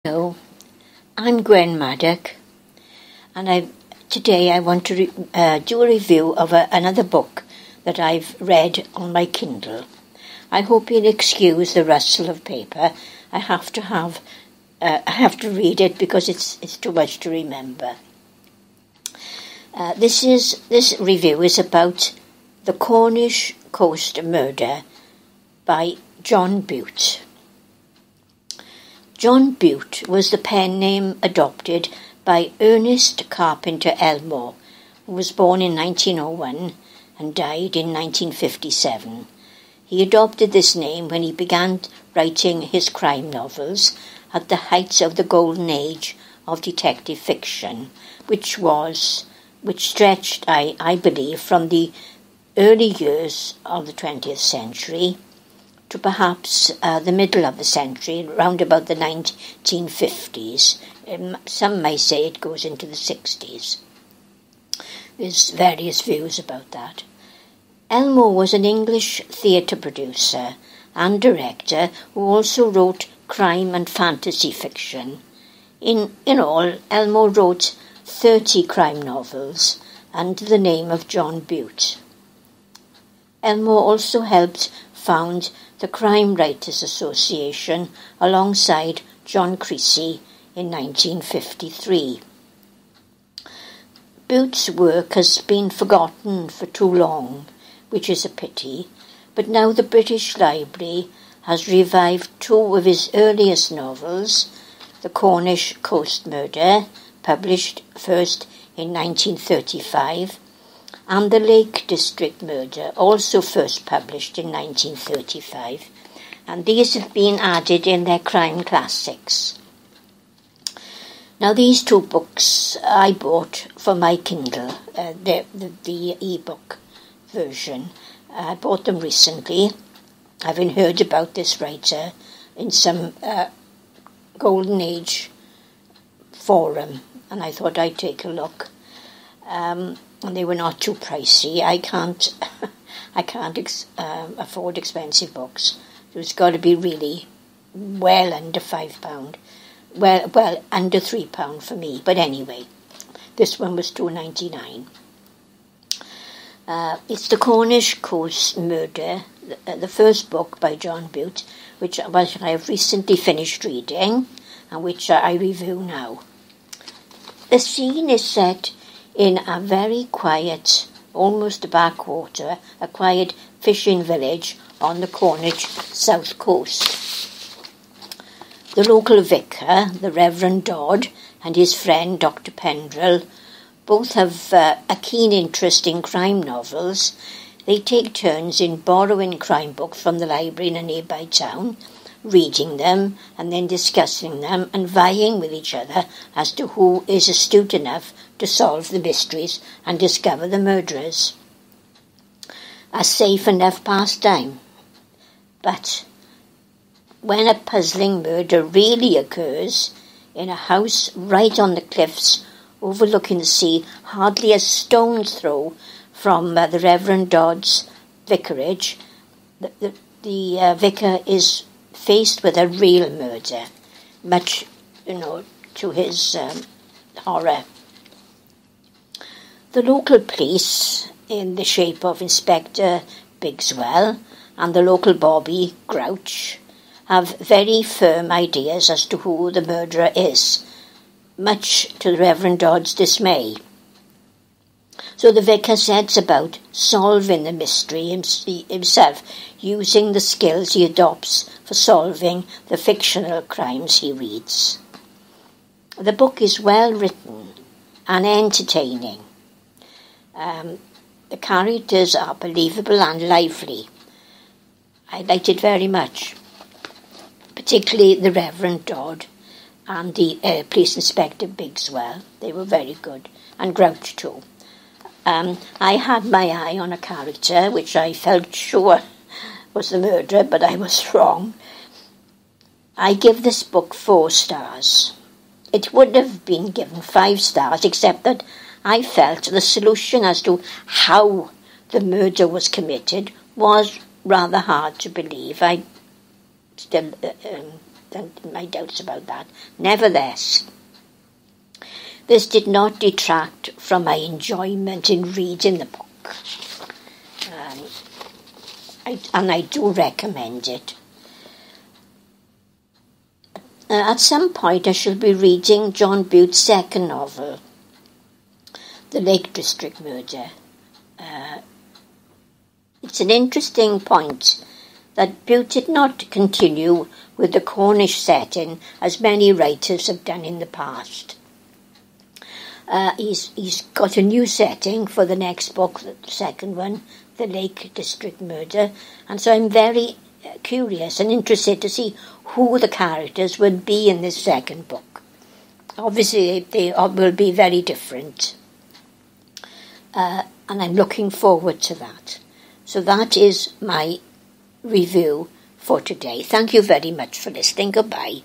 Hello, I'm Gwen Maddock, and today I want to do a review of another book that I've read on my Kindle. I hope you'll excuse the rustle of paper. I have to read it because it's too much to remember. This review is about the Cornish Coast Murder by John Bute. John Bute was the pen name adopted by Ernest Carpenter Elmore, who was born in 1901 and died in 1957. He adopted this name when he began writing his crime novels at the height of the golden age of detective fiction, which stretched, I believe, from the early years of the 20th century to perhaps the middle of the century, round about the 1950s. Some may say it goes into the 60s. There's various views about that. Elmore was an English theatre producer and director who also wrote crime and fantasy fiction. In all, Elmore wrote 30 crime novels under the name of John Bute. Elmore also helped found the Crime Writers Association alongside John Creasy in 1953. Bute's work has been forgotten for too long, which is a pity, but now the British Library has revived two of his earliest novels, The Cornish Coast Murder, published first in 1935, and The Lake District Murder, also first published in 1935, and these have been added in their crime classics. Now, these two books I bought for my Kindle, the e-book version. I bought them recently, having heard about this writer in some Golden Age forum, and I thought I'd take a look. And they were not too pricey. I can't afford expensive books. So it's got to be really well under £5. Well, under £3 for me. But anyway, this one was $2.99. It's The Cornish Coast Murder, the first book by John Bute, which I have recently finished reading and which I review now. The scene is set in a very quiet, almost backwater, a quiet fishing village on the Cornish south coast. The local vicar, the Reverend Dodd, and his friend Dr. Pendrell, both have a keen interest in crime novels. They take turns in borrowing crime books from the library in a nearby town, reading them and then discussing them and vying with each other as to who is astute enough to solve the mysteries and discover the murderers. A safe enough pastime. But when a puzzling murder really occurs in a house right on the cliffs overlooking the sea, hardly a stone's throw from the Reverend Dodd's vicarage, the vicar is faced with a real murder, much, to his horror. The local police, in the shape of Inspector Bigswell and the local Bobby Grouch, have very firm ideas as to who the murderer is, much to the Reverend Dodd's dismay. So the vicar sets about solving the mystery himself, using the skills he adopts for solving the fictional crimes he reads. The book is well written and entertaining. The characters are believable and lively. I liked it very much, particularly the Reverend Dodd and the Police Inspector Bigswell. They were very good, and Grouch too. I had my eye on a character which I felt sure was the murderer, but I was wrong. I give this book 4 stars. It would have been given 5 stars, except that I felt the solution as to how the murder was committed was rather hard to believe. I still my doubts about that. Nevertheless, this did not detract from my enjoyment in reading the book. I do recommend it. At some point I shall be reading John Bute's second novel, The Lake District Murder. It's an interesting point that Bute did not continue with the Cornish setting as many writers have done in the past. He's got a new setting for the next book, the second one, The Lake District Murder, and so I'm very curious and interested to see who the characters will be in this second book. Obviously, they will be very different, and I'm looking forward to that. So that is my review for today. Thank you very much for listening. Goodbye.